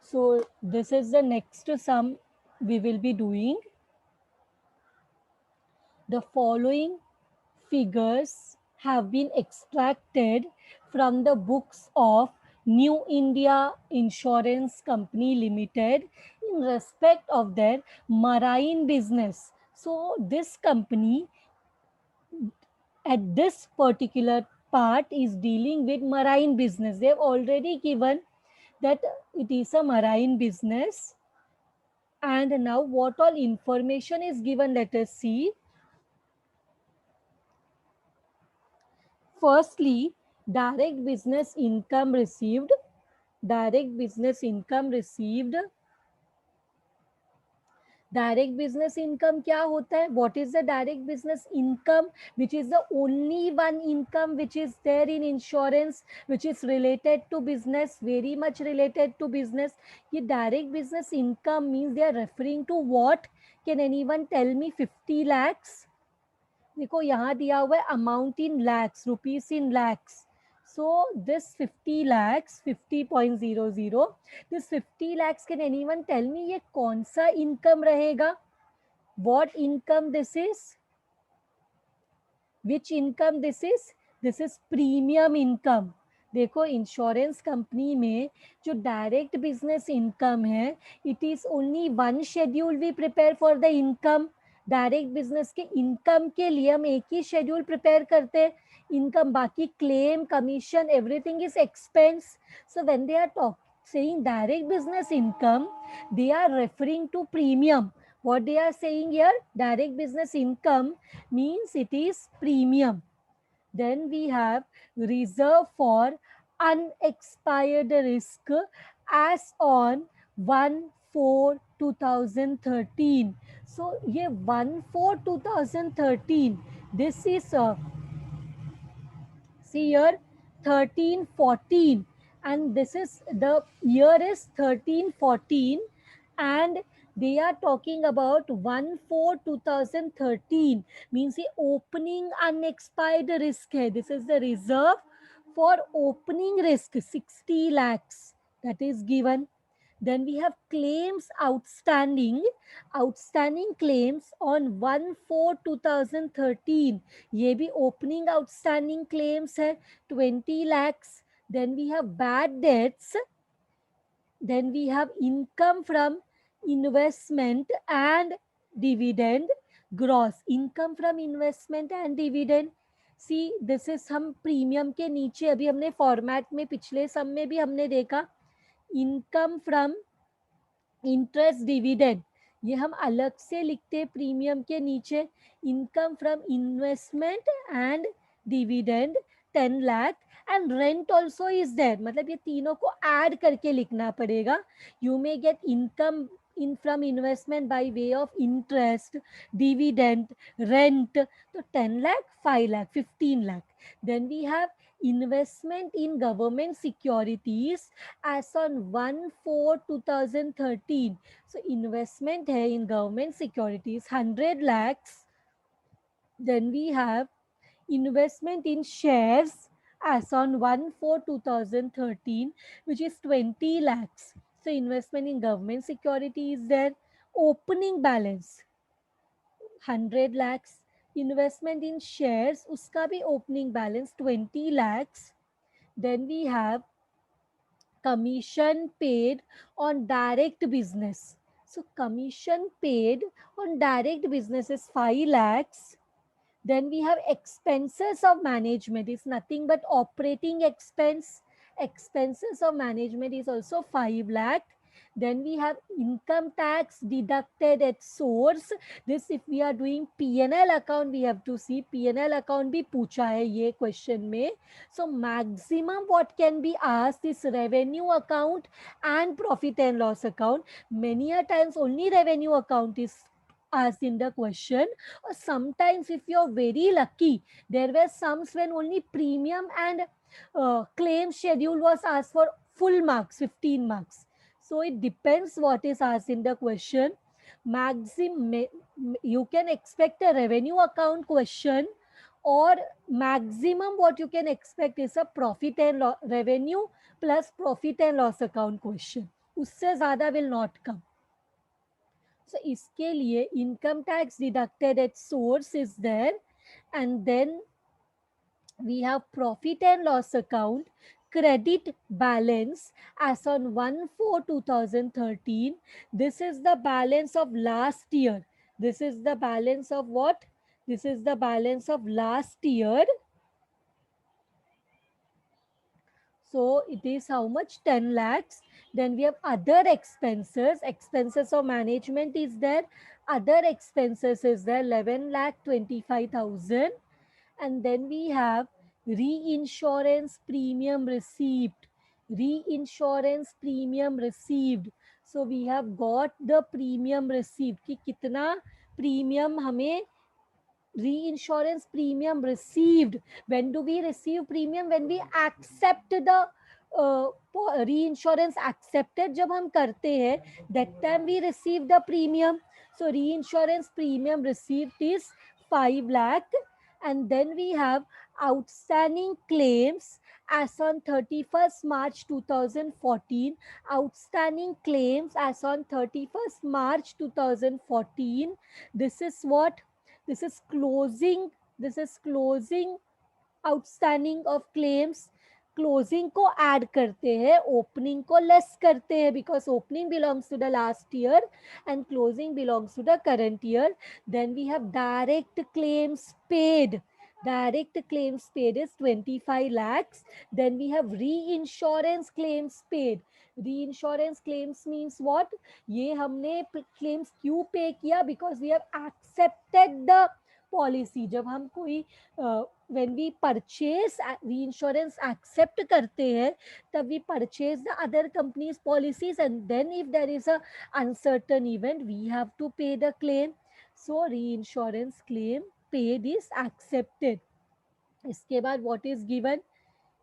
So this is the next sum we will be doing. The following figures have been extracted from the books of New India Insurance Company Limited in respect of their marine business. So this company at this particular part is dealing with marine business. They have already given that it is a marine business. And now what all information is given, let us see. Firstly, direct business income received. Direct business income received. Direct business income क्या होता है? What is the direct business income? Which is the only one income which is there in insurance, which is related to business, very much related to business. ये direct business income means they are referring to what? Can anyone tell me? 50 lakhs. देखो यहाँ दिया हुआ है amount in lakhs, rupees in lakhs. So this 50 lakhs, 50.00, this 50 lakhs, can anyone tell me ये कौन सा income रहेगा? What income this is? Which income this is? This is premium income. देखो इंश्योरेंस कंपनी में जो डायरेक्ट बिजनेस इनकम है, it is only one schedule we prepare for the income. Direct business के income के लिए हम एक ही शेड्यूल प्रिपेयर करते हैं. इनकम, बाकी claim, commission, everything is expense. So when they are saying direct business income, they are referring to premium. What they are saying here, direct business income means it is premium. Then we have reserve for unexpired risk as on 1/4/2013. So ये 1/4/2013, this is see here 1314, and this is the year is 1314, and they are talking about 1/4/2013 means the opening unexpired risk hai. This is the reserve for opening risk, 60 lakhs that is given. Then we have claims outstanding. Outstanding claims on 1/4/2013. ये भी opening outstanding claims है, 20 lakhs. Then we have bad debts. Then we have income from investment and dividend. Gross income from investment and dividend. See this is, हम premium के नीचे अभी हमने format में पिछले सम में भी हमने देखा इनकम फ्रॉम इंटरेस्ट डिविडेंड, ये हम अलग से लिखते हैं प्रीमियम के नीचे. Income from investment and dividend 10 lakh, and rent also is there. मतलब ये तीनों को ऐड करके लिखना पड़ेगा. You may get income in from investment by way of interest, dividend, rent. So 10 lakh, 5 lakh, 15 lakh. Then we have investment in government securities as on 1/4/2013. So investment hai in government securities 100 lakhs. Then we have investment in shares as on 1/4/2013, which is 20 lakhs. So investment in government security is there. Opening balance 100 lakhs. Investment in shares, uska bhi opening balance 20 lakhs. Then we have commission paid on direct business. So commission paid on direct business is 5 lakhs. Then we have expenses of management is nothing but operating expense. Expenses of management is also 5 lakh. Then we have income tax deducted at source. This if we are doing P&L account, we have to see P&L account भी पूछा है ये question में. So maximum what can be asked is revenue account and profit and loss account. Many a times only revenue account is asked in the question, or sometimes if you're very lucky, there were sums when only premium and claim schedule was asked for full marks, 15 marks. So it depends what is asked in the question. Maximum, you can expect a revenue account question, or maximum what you can expect is a profit and revenue plus profit and loss account question. उससे ज़्यादा will not come. So इसके लिए income tax deducted at source is there, and then we have profit and loss account, credit balance as on 1/4/2013. This is the balance of last year. This is the balance of what? This is the balance of last year. So it is how much? 10 lakhs. Then we have other expenses. Expenses of management is there. Other expenses is there, 11,25,000. And then we have reinsurance premium received. Reinsurance premium received. So we have got the premium received कि कितना premium हमें reinsurance premium received. When do we receive premium? When we accept the reinsurance accepted जब हम करते हैं, that time we receive the premium. So reinsurance premium received is 5 lakh. And then we have outstanding claims as on 31st March 2014. Outstanding claims as on 31st March 2014. This is what? This is closing. This is closing outstanding of claims. Closing को add करते हैं, opening को less करते हैं, because opening belongs to the last year and closing belongs to the current year. Then we have direct claims paid. Direct claims paid is 25 lakhs. Then we have reinsurance claims paid. Reinsurance claims means what? ये हमने claims क्यों पे किया? Because we have accepted the policy. जब हम कोई when we purchase reinsurance accept करते हैं, तब we purchase the other company's policies, and then if there is a uncertain event we have to pay the claim. So reinsurance claim paid is accepted. इसके बाद what is given?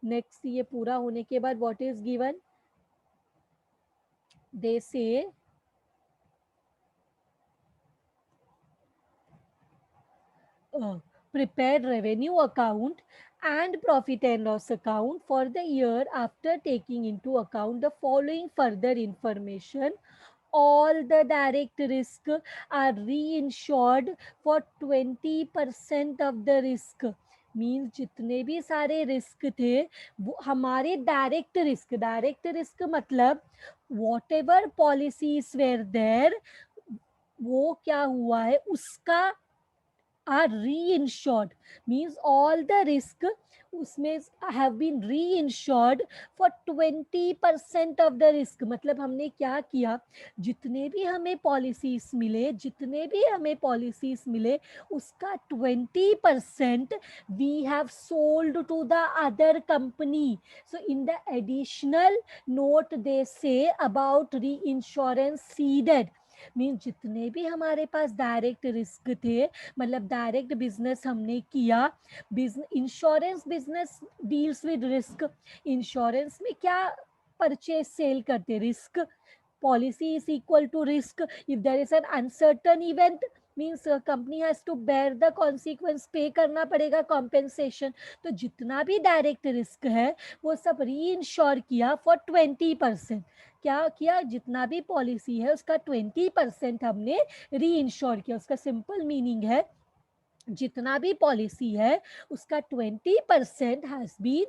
Next ये पूरा होने के बाद what is given? They say prepared revenue account and profit and loss account for the year after taking into account the following further information. All the direct risk are reinsured for 20% of the risk. Means जितने भी सारे risk थे वो हमारे direct risk मतलब whatever policies were there, वो क्या हुआ है उसका are reinsured. Means all the risk उसमें have been reinsured for 20% of the risk. मतलब हमने क्या किया, जितने भी हमें पॉलिसीज मिले उसका 20% we have sold to the other company. So in the additional note they say about reinsurance ceded. Mean जितने भी हमारे पास डायरेक्ट रिस्क थे, मतलब डायरेक्ट बिजनेस हमने किया. Insurance business deals with risk. Insurance में क्या परचेज सेल करते? Risk. Policy is equal to risk. If there is an uncertain event means company has to bear the consequence, pay करना पड़ेगा compensation. तो जितना भी डायरेक्ट रिस्क है वो सब री इंश्योर किया फॉर 20%. क्या किया? जितना भी पॉलिसी है उसका 20% हमने री इंश्योर किया. उसका सिंपल मीनिंग है जितना भी पॉलिसी है उसका 20% has been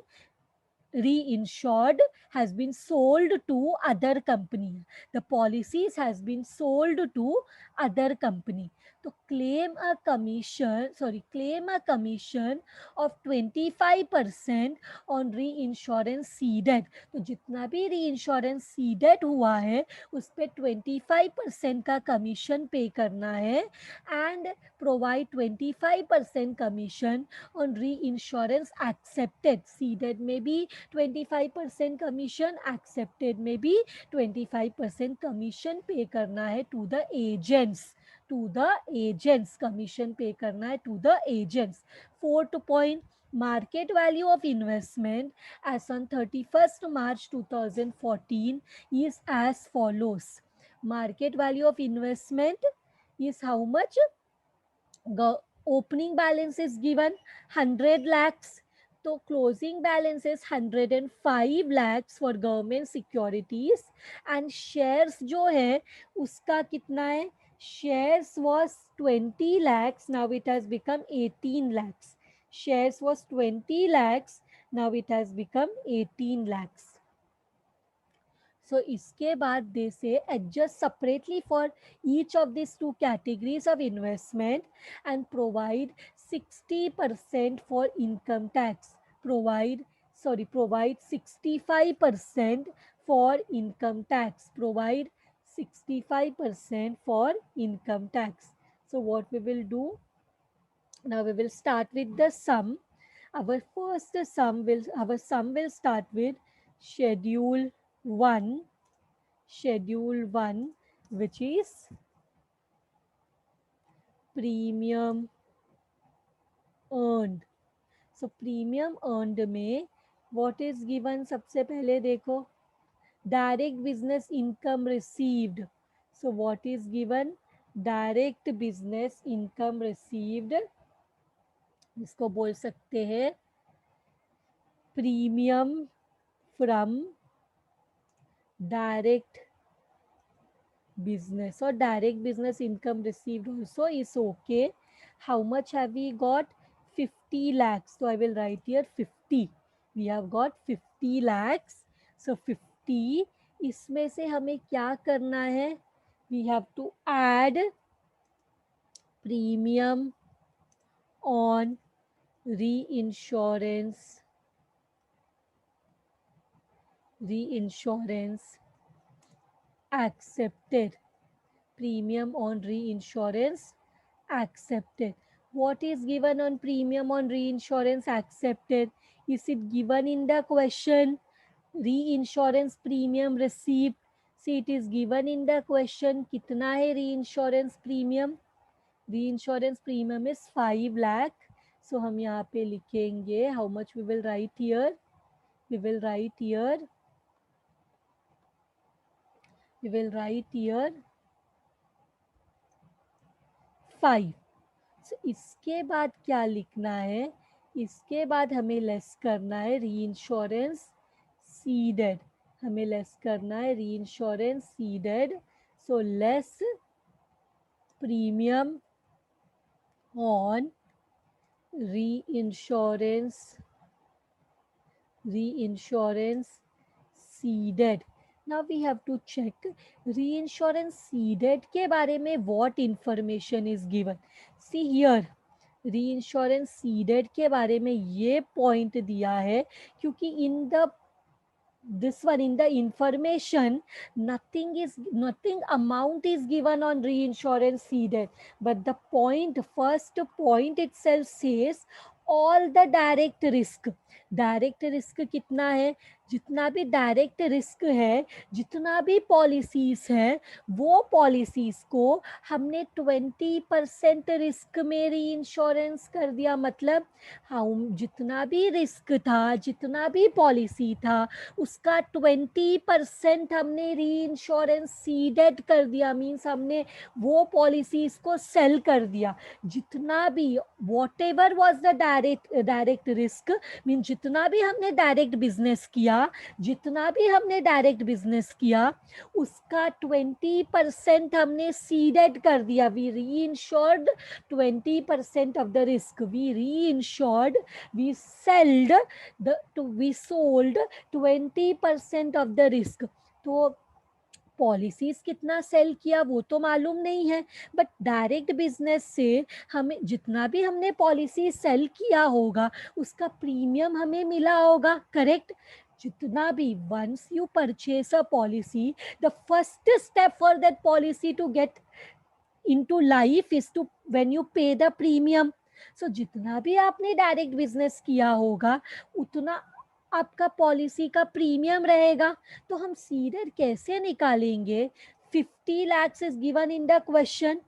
reinsured, has been sold to other company. The policies has been sold to other company. तो claim a commission of 25% on reinsurance ceded. तो जितना भी reinsurance ceded हुआ है उस पे 25% का commission पे करना है and provide 25% commission on reinsurance accepted. Ceded में भी 25% कमीशन, एक्सेप्टेड में भी 25% कमीशन पे करना है to the agents. Commission pay करना है to the agents. Fourth point, market value of investment as on 31st March 2014 is as follows. Market value of investment is how much? Opening balance is given 100 lakhs. तो closing balance is 105 lakhs for government securities and shares जो है उसका कितना है, shares was 20 lakhs, now it has become 18 lakhs. Shares was 20 lakhs, now it has become 18 lakhs. So इसके बाद they say adjust separately for each of these two categories of investment and provide 60% for income tax. Provide 65% for income tax. Provide 65% for income tax. So what we will do now, we will start with the sum. Our sum will start with schedule 1, schedule 1, which is premium earned. So premium earned में what is given, सबसे पहले देखो direct business income received. So what is given, direct business income received, इसको बोल सकते हैं premium from direct business, or direct business income received also is okay. How much have we got? 50 lakhs. So I will write here 50. We have got 50 lakhs. So 50, इसमें से हमें क्या करना है? We have to add premium on reinsurance accepted. Premium on reinsurance accepted. What is given on premium on reinsurance accepted? Is it given in the question? Reinsurance premium received. See, it is given in the question. कितना है reinsurance premium? Reinsurance premium is 5 lakh. So हम यहाँ पे लिखेंगे how much we will write here. We will write here 5. So, इसके बाद क्या लिखना है? इसके बाद हमें लेस करना है री इंश्योरेंस सीडेड. हमें लेस करना है री insurance seeded. So less premium on reinsurance seeded. Now we have to check reinsurance ceded के बारे में what information is given. See here, reinsurance ceded के बारे में ये point दिया है क्योंकि in the this one in the information nothing amount is given on reinsurance ceded, but the first point itself says all the direct risk कितना है, जितना भी डायरेक्ट रिस्क है, जितना भी पॉलिसीज है, वो पॉलिसीज को हमने 20% रिस्क में री इंश्योरेंस कर दिया. मतलब हम जितना भी रिस्क था, जितना भी पॉलिसी था, उसका 20% हमने री इंश्योरेंस सीडेड कर दिया. मीन्स हमने वो पॉलिसीज को सेल कर दिया. जितना भी what ever was the direct risk, mean जितना भी हमने डायरेक्ट बिजनेस किया, उसका 20% हमने सीडेड कर दिया. We reinsured 20% of the risk. We sold 20% of the risk. तो पॉलिसीज कितना सेल किया वो तो मालूम नहीं है, बट डायरेक्ट बिजनेस से हमें जितना भी हमने पॉलिसी सेल किया होगा उसका प्रीमियम हमें मिला होगा. करेक्ट. जितना भी once you purchase a policy, the first step for that policy to get into life is to when you pay the premium. So जितना भी आपने डायरेक्ट बिजनेस किया होगा उतना आपका पॉलिसी का प्रीमियम रहेगा. तो हम सीडेड कैसे निकालेंगे? 50 lakhs is given in the question.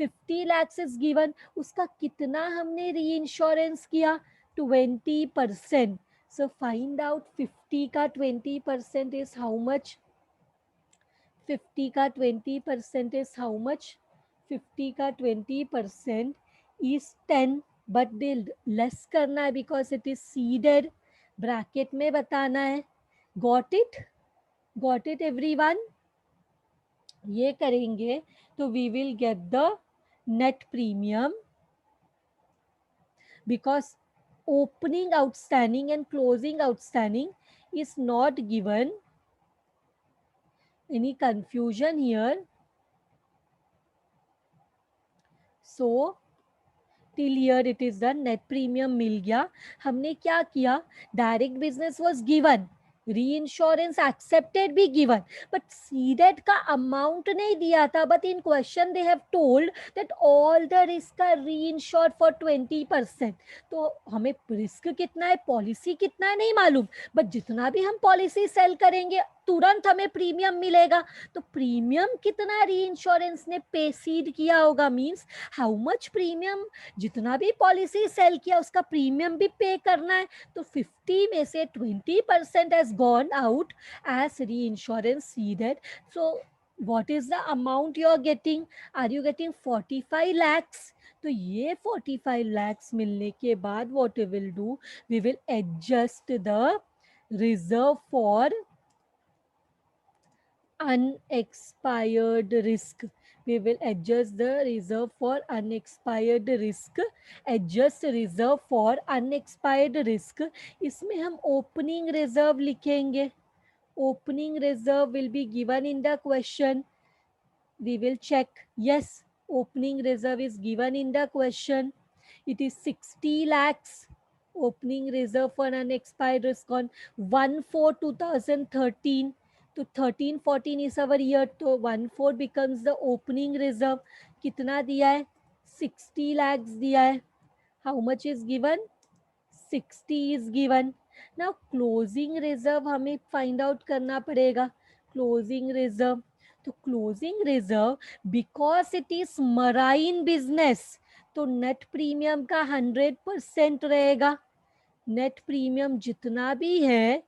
50 lakhs is given. उसका कितना हमने री इंश्योरेंस किया? 20%. सो फाइंड आउट 50 का 20% इज हाउ मच? 50 का 20% इज हाउ मच? 50 का 20% is 10. बट लेस करना है because it is ceded, bracket में बताना है. Got it? Got it everyone? ये करेंगे तो we will get the net premium, because opening outstanding and closing outstanding is not given. Any confusion here? So till here it is done. Net premium मिल गया. हमने क्या किया? Direct business was given, reinsurance accepted भी given, but ceded का amount नहीं दिया था. But in question they have told that all the risk are reinsured for 20%. तो हमें रिस्क कितना है, पॉलिसी कितना है नहीं मालूम, बट जितना भी हम पॉलिसी सेल करेंगे तुरंत हमें प्रीमियम मिलेगा. तो प्रीमियम कितना री इंश्योरेंस ने पे सीड किया होगा, मींस हाउ मच प्रीमियम, जितना भी पॉलिसी सेल किया उसका प्रीमियम भी पे करना है. तो 50 में से 20% हैज गॉन आउट एज री insurance seeded. So what is the amount you are getting? Are you getting 45 lakhs? तो ये 45 lakhs मिलने के बाद what we will do, we will adjust the reserve for unexpired risk. We will adjust the reserve for unexpired risk. Adjust reserve for unexpired risk. इसमें हम opening reserve लिखेंगे. Opening reserve will be given in the question. We will check. Yes, opening reserve is given in the question. It is 60 lakhs. Opening reserve for unexpired risk on 1/4/2013. तो 13-14 is our year. तो 1/4 becomes the opening reserve. कितना दिया है? 60 lakhs दिया है. How much is given? 60 is given. Now closing reserve हमें find out करना पड़ेगा. Closing reserve. तो closing reserve because it is marine business, तो नेट प्रीमियम का 100% रहेगा. नेट प्रीमियम जितना भी है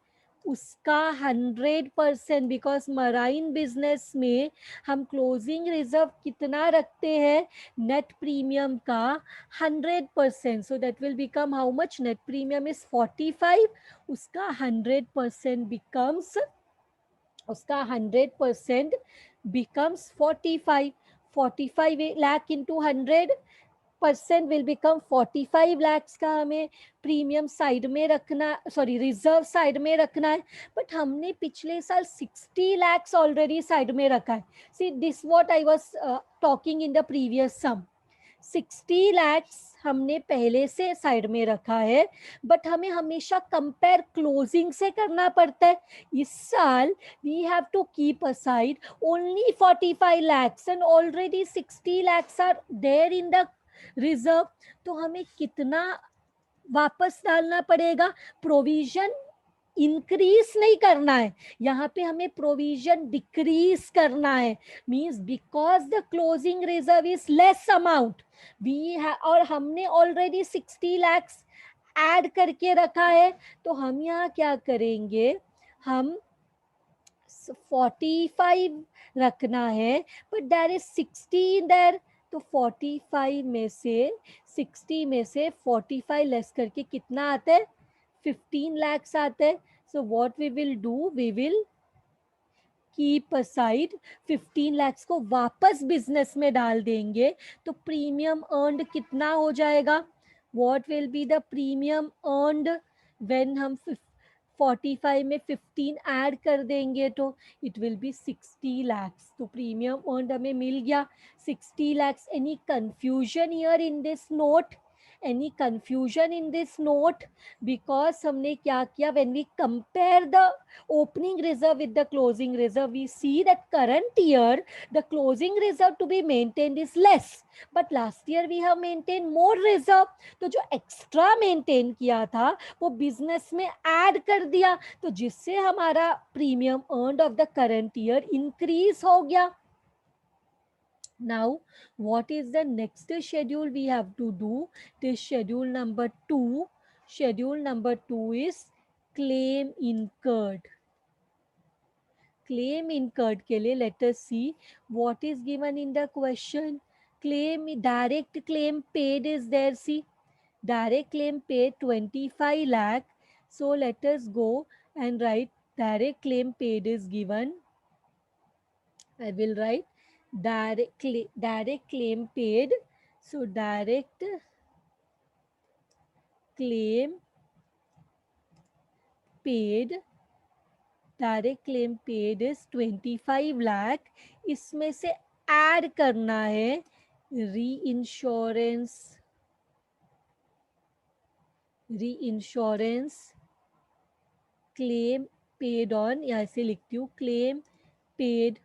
उसका 100%, बिकॉज मराइन बिजनेस में हम क्लोजिंग रिजर्व कितना रखते हैं, नेट प्रीमियम का 100%. So that will become how much, net premium is 45, उसका 100% बिकम्स, उसका 100% becomes 45. 45 lakh into 100% will become 45 lakhs का हमें प्रीमियम साइड में रखना, सॉरी रिजर्व साइड में रखना है. बट हमने पिछले साल 60 lakhs ऑलरेडी साइड में रखा है. See this what I was talking in the previous sum. 60 lakhs हमने पहले से साइड में रखा है, बट हमें हमेशा कंपेयर क्लोजिंग से करना पड़ता है. इस साल we have to keep aside only 45 lakhs and already 60 lakhs are there in the reserve. तो हमें कितना वापस डालना पड़ेगा? प्रोविजन इंक्रीज नहीं करना है, यहाँ पे हमें प्रोविजन डिक्रीज करना है. Means because the closing reserve is less amount, we और हमने ऑलरेडी 60 lakhs ऐड करके रखा है. तो हम यहाँ क्या करेंगे, हम 45 रखना है, बट देयर इज 60 देयर. तो 45 में से 60 में से 45 लेस करके कितना आता है? 15 lakhs आता है. So what we will do, we will keep aside 15 lakhs को वापस बिजनेस में डाल देंगे. तो प्रीमियम अर्नड कितना हो जाएगा? What will be the premium earned when हम 45 में 15 ऐड कर देंगे तो इट विल बी 60 lakhs. तो प्रीमियम अर्नड हमें मिल गया 60 lakhs. Any confusion here in this note? any confusion in this note? Because हमने क्या किया, when we compare the opening reserve with the closing reserve, we see that current year the closing reserve to be maintained is less, but last year we have maintained more reserve. तो जो extra maintain किया था वो business में add कर दिया, तो जिससे हमारा premium earned of the current year increase हो गया. Now, what is the next schedule we have to do? This schedule number 2. Schedule number 2 is claim incurred. Claim incurred के लिए let us see what is given in the question. Claim, direct claim paid is there. See, Direct claim paid 25 lakh. So let us go and write direct claim paid is given. I will write direct claim paid. So claim paid direct claim paid is 25 lakh. इसमें से add करना है री insurance claim paid on, या ऐसे लिखती हूँ claim paid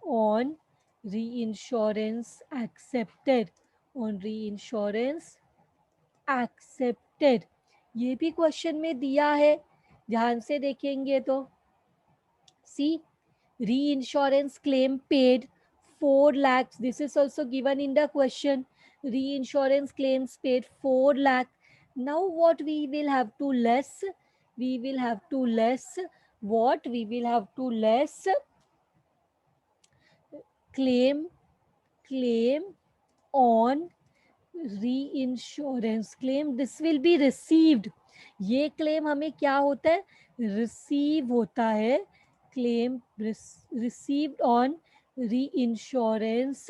on री इंश्योरेंस एक्सेप्टेड, ऑन री इंश्योरेंस एक्सेप्टेड. ये भी क्वेश्चन में दिया है, ध्यान से देखेंगे तो सी reinsurance claim paid 4 lakhs. This is also given in the question. Reinsurance claims paid 4 lakh. Now what we will have to less? We will have to less what? We will have to less claim on reinsurance claim. This will be received. ये claim हमें क्या होता है? Receive होता है. Claim received on reinsurance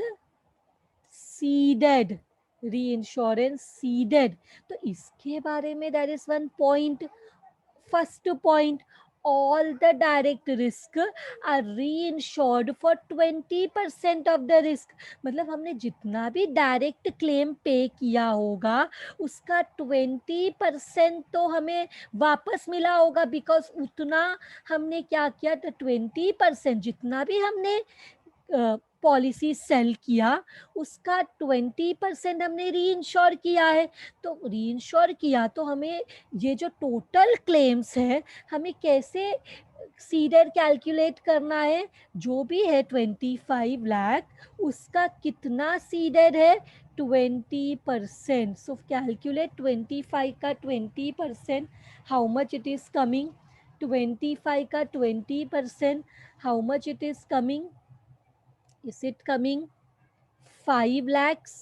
seeded, री insurance seeded. तो इसके बारे में that is one point. First point, all the direct risk are reinsured for 20% of the risk. मतलब हमने जितना भी डायरेक्ट क्लेम पे किया होगा उसका 20% तो हमें वापस मिला होगा, बिकॉज उतना हमने क्या किया. तो 20% जितना भी हमने पॉलिसी सेल किया उसका 20% हमने री इंश्योर किया है. तो री इंश्योर किया तो हमें ये जो टोटल क्लेम्स है हमें कैसे सीडर कैलकुलेट करना है. जो भी है 25 लाख उसका कितना सीडर है? 20%. सो कैलकुलेट 25 का 20%, how much it is coming. 25 का 20% how much it is coming? Is it coming 5 lakhs?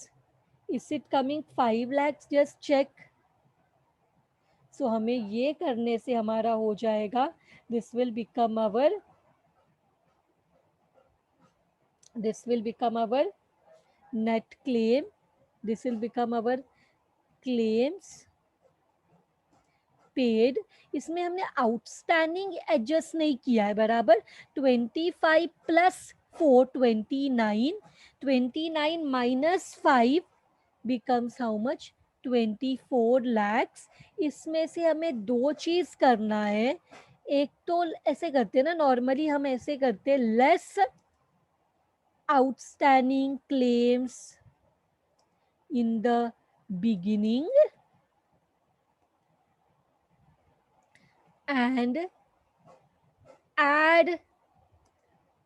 Is it coming 5 lakhs? Just check. So हमें ये करने से हमारा हो जाएगा. This will become our net claim. This will become our claims paid. इसमें हमने आउटस्टैंडिंग एडजस्ट नहीं किया है. बराबर 25 plus 4 29, 29 minus 5 becomes how much? 24 lakhs. इसमें से हमें दो चीज करना है. एक तो ऐसे करते हैं ना, नॉर्मली हम ऐसे करते हैं less outstanding claims in the beginning and add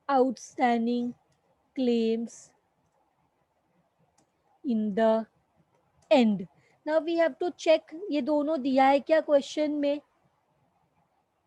outstanding claims in the end. Now we have to check ये दोनों दिया है क्या क्वेश्चन में.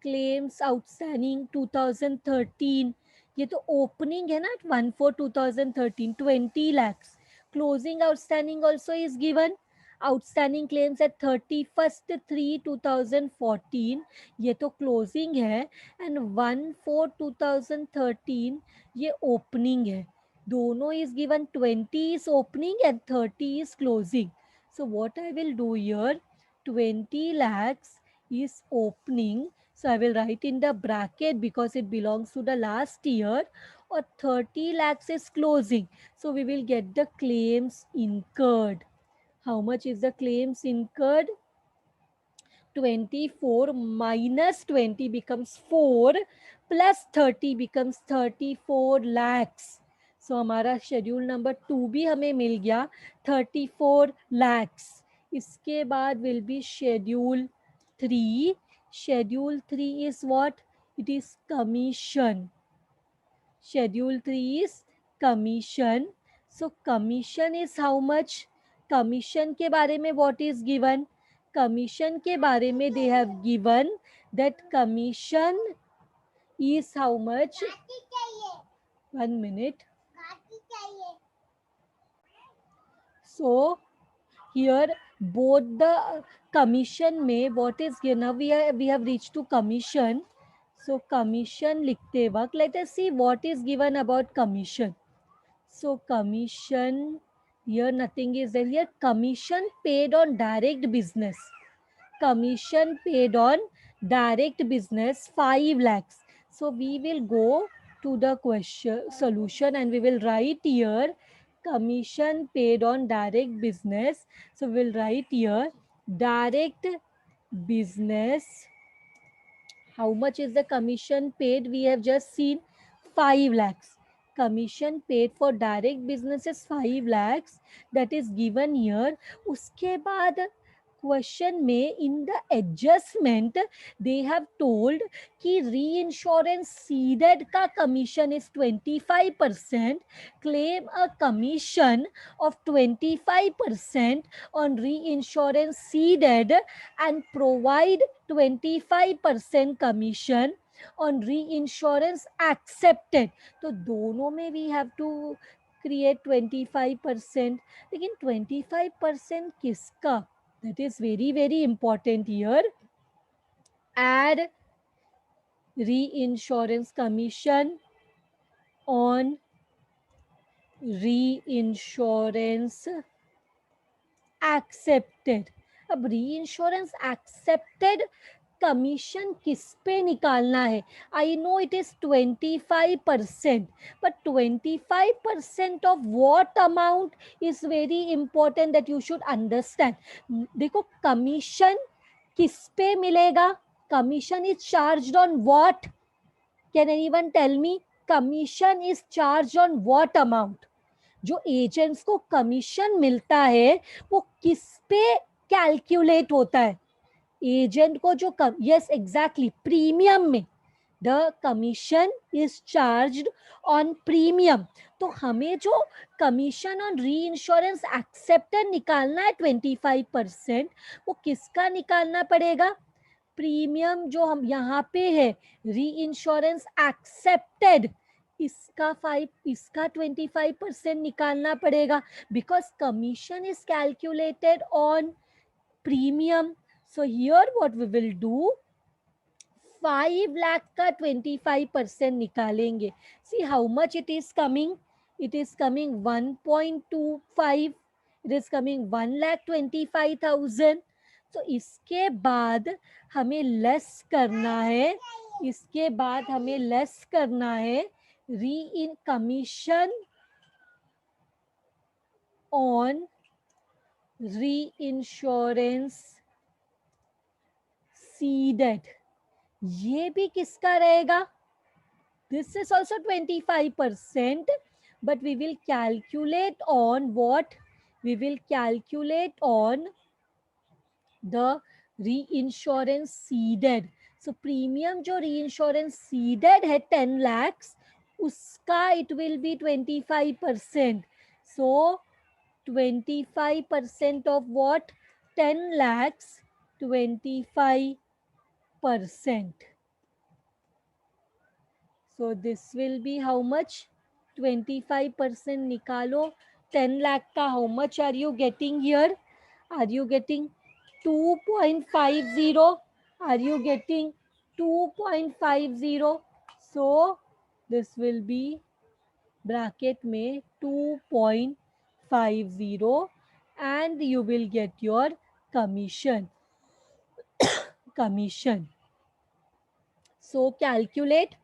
क्लेम्स आउटस्टैंडिंग 2013, ये तो ओपनिंग है ना 1/4/2013 20 lakhs. Closing outstanding also is given. Outstanding claims at 31/3/2014, ये तो क्लोजिंग है. एंड 1/4/2013 ये ओपनिंग है. दोनों is given. 20 is opening and 30 is closing. So what I will do here, 20 lakhs is opening. So I will write in the bracket because it belongs to the last year, or 30 lakhs is closing. So we will get the claims incurred. How much is the claims incurred? 24 minus 20 becomes 4 plus 30 becomes 34 lakhs. So हमारा schedule number 2 भी हमें मिल गया 34 lakhs. इसके बाद will be schedule 3. Schedule 3 is what? It is commission. Schedule 3 is commission. So commission is how much? Commission के बारे में what is given? Commission के बारे में they have given that commission is how much? 1 minute. So here both the commission में what is given, now we have reached to commission. So commission लिखते वक्त let us see what is given about commission. So commission, here nothing is there. Here commission paid on direct business. Commission paid on direct business 5 lakhs. So we will go to the question solution and we will write here commission paid on direct business. So we'll write here direct business. How much is the commission paid? We have just seen 5 lakhs. Commission paid for direct business is 5 lakhs. That is given here. उसके बाद question में in the adjustment they have told कि री insurance seeded का commission is 25%. Claim a commission of 25% on reinsurance ceded and provide 25% commission on reinsurance accepted. तो दोनों में we have to create 25%. लेकिन 25% किसका? That is very very important here. Add reinsurance commission on reinsurance accepted. अब reinsurance accepted commission किस पे निकालना है? I know it is 25%, but 25% of what amount is very important that you should understand. देखो commission किस पे मिलेगा? Commission is charged on what? Can anyone tell me? Commission is charge on what amount? जो agents को commission मिलता है वो किस पे कैलकुलेट होता है? एजेंट को जो यस एग्जैक्टली प्रीमियम में. The commission is charged on premium. तो हमें जो कमीशन ऑन री इंश्योरेंस एक्सेप्टेड निकालना है 25%, वो किसका निकालना पड़ेगा? प्रीमियम जो हम यहाँ पे है री इंश्योरेंस एक्सेप्टेड, इसका 25% निकालना पड़ेगा because commission is calculated on premium. So here what we will do, 5 lakh का 25% निकालेंगे. See how much it is coming. It is coming 1.25. It is coming 1,25,000. तो इसके बाद हमें लेस करना है. इसके बाद हमें लेस करना है re in commission on reinsurance ceded. ये भी किसका रहेगा? This is also 25%, but we will calculate on what? We will calculate on the reinsurance ceded. So premium जो reinsurance ceded है 10 lakhs, उसका it will be 25%. So 25% of what? 10 lakhs, 25%. So this will be how much? 25% निकालो. 10 lakh का how much are you getting here? Are you getting 2.50? Are you getting 2.50? So this will be bracket में 2.50 and you will get your commission. Commission. So calculate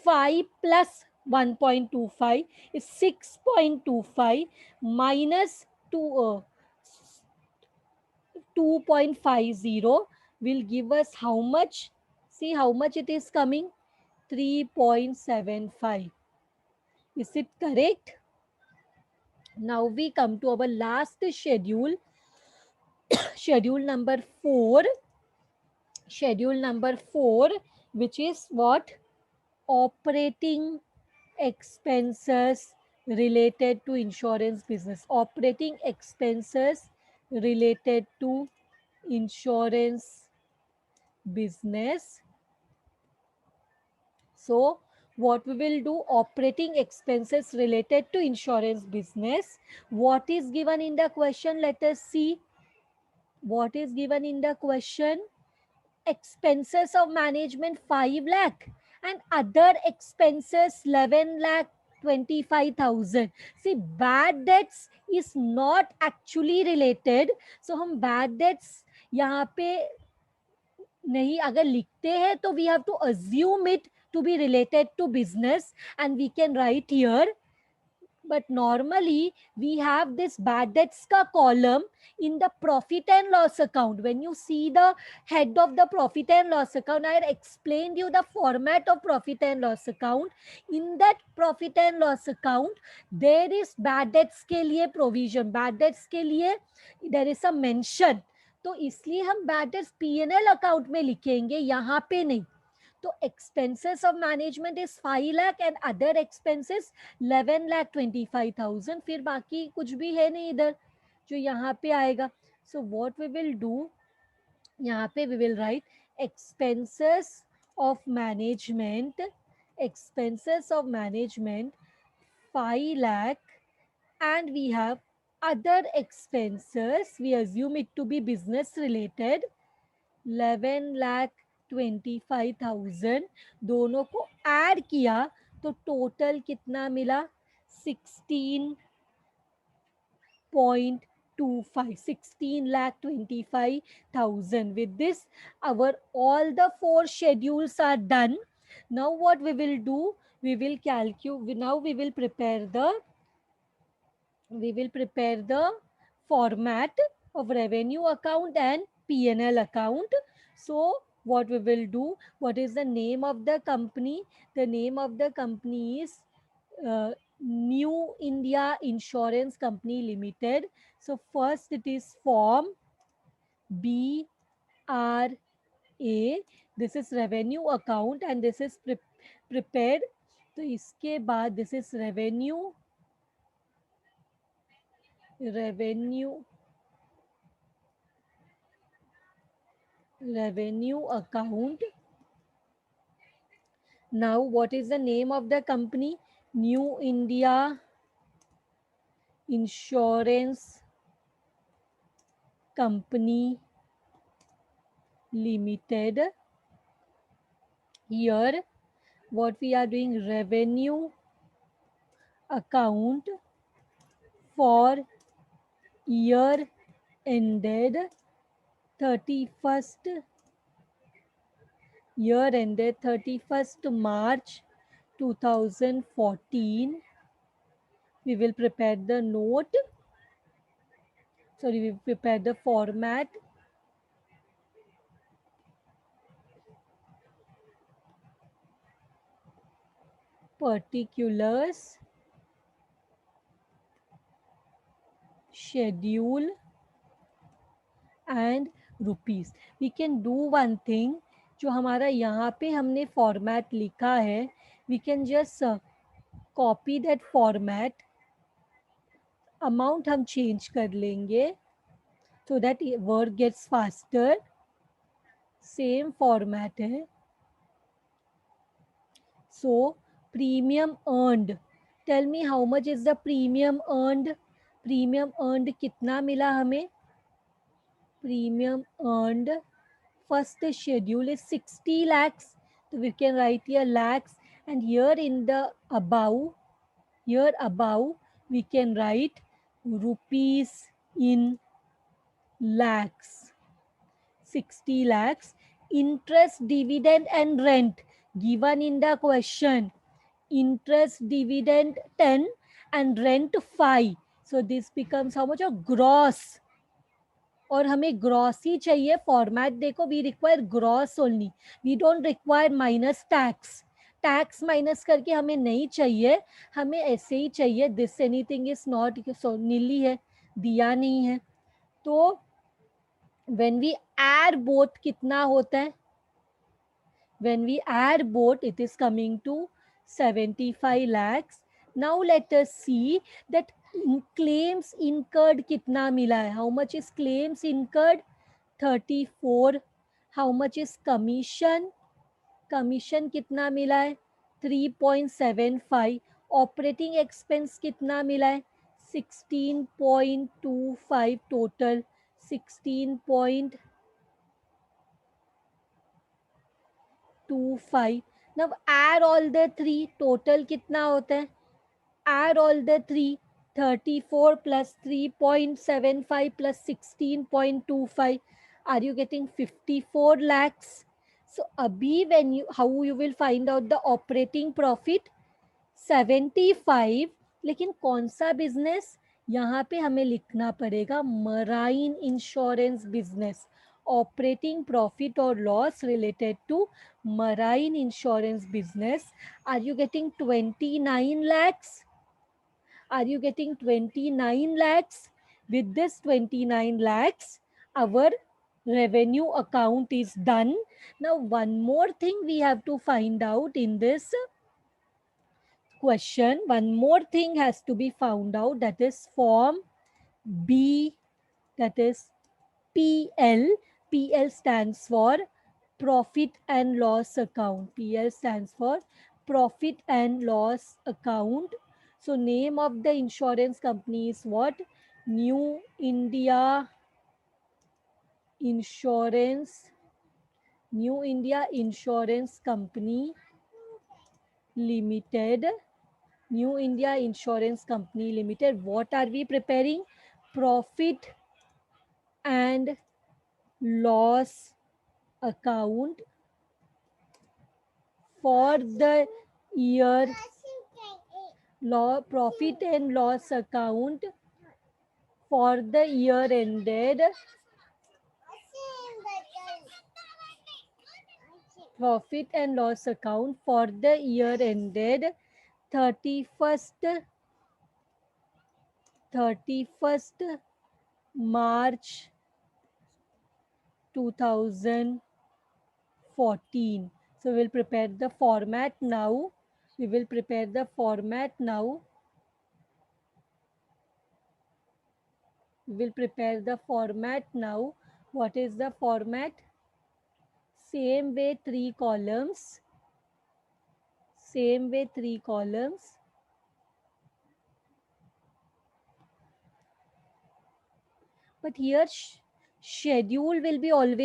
5 plus 1.25 is 6.25 minus 2.50 will give us how much? See how much it is coming? 3.75. Is it correct? Now we come to our last schedule. Schedule number 4. Schedule number 4, which is what? Operating expenses related to insurance business. Operating expenses related to insurance business. So what we will do, operating expenses related to insurance business. What is given in the question? Let us see. What is given in the question? Expenses of management 5 lakh and other expenses 11 lakh 25,000. See, bad debts is not actually related. So हम bad debts यहाँ पे नहीं अगर लिखते हैं तो we have to assume it to be related to business and we can write here. But normally we have this bad debts ka column in the profit and loss account. When you see the head of the profit and loss account, I had explained you the format of profit and loss account. In that profit and loss account, there is bad debts के लिए provision, bad debts के लिए there is a mention. तो इसलिए हम bad debts P&L account में लिखेंगे, यहाँ पे नहीं. तो expenses of management is 5 lakh and other expenses 11 lakh 25,000. फिर बाकी कुछ भी है नहीं इधर जो यहाँ पे आएगा. So what we will do, यहाँ पे we will write expenses of management, expenses of management 5 lakh, and we have other expenses, we assume it to be business related, 11 lakh 25,000. दोनों को ऐड किया तो टोटल कितना मिला? 16 lakh 25,000. With this, our all the 4 schedules are done. Now what we will do, we will calculate. Now we will prepare the format of revenue account and P&L account. So what we will do, what is the name of the company? The name of the company is New India Insurance Company Limited. So first it is form BRA. This is revenue account and this is prepared. तो इसके बाद this is revenue account. Now what is the name of the company? New India Insurance Company Limited. Here what we are doing, revenue account for year ended 31st March 2014. We will prepare the note. Sorry, we prepare the format. Particulars, schedule and rupees. We can do one thing. जो हमारा यहाँ पे हमने format लिखा है, we can just copy that format. Amount हम change कर लेंगे so that work gets faster. Same format है. So premium earned. Tell me how much is the premium earned? Premium earned कितना मिला हमें? Premium earned, first schedule is 60 lakhs. So we can write here lakhs, and here in the above, we can write rupees in lakhs. 60 lakhs. Interest, dividend and rent given in the question. Interest, dividend 10 and rent 5. So this becomes how much? A gross. और हमें gross ही चाहिए. Format देखो, we require gross only, we don't require minus tax. Tax minus करके हमें नहीं चाहिए, हमें ऐसे ही चाहिए. दिस एनीथिंग इज नॉट, नीली है, दिया नहीं है. तो व्हेन वी ऐड बोथ कितना होता है? When we add both, it is coming to 75 lakhs. Now let us see that claims incurred kitna mila hai. How much is claims incurred? 34. How much is commission? Commission kitna mila hai? 3.75. Operating expense kitna mila hai? 16.25 total. 16.25. Now add all the three, total कितना होता है? Add all the three, 34 plus 3.75 plus 16.25. Are you getting 54 lakhs? So abhi when you, how you will find out the operating profit? 75. लेकिन कौन सा business? यहाँ पे हमें लिखना पड़ेगा marine insurance business. Operating profit or loss related to marine insurance business. Are you getting 29 lakhs? Are you getting 29 lakhs? With this 29 lakhs, our revenue account is done. Now, one more thing we have to find out in this question. One more thing has to be found out, that is form B, that is PL. PL stands for profit and loss account. PL stands for profit and loss account. So name of the insurance company is what? New India Insurance. New India Insurance Company Limited. New India Insurance Company Limited. What are we preparing? Profit and loss account for the year. Profit and loss account for the year ended. Profit and loss account for the year ended 31st 31st March 2014. So we'll prepare the format now. We will prepare the format now. We will prepare the format now. What is the format? Same way, three columns. Same way, three columns. But here schedule will be always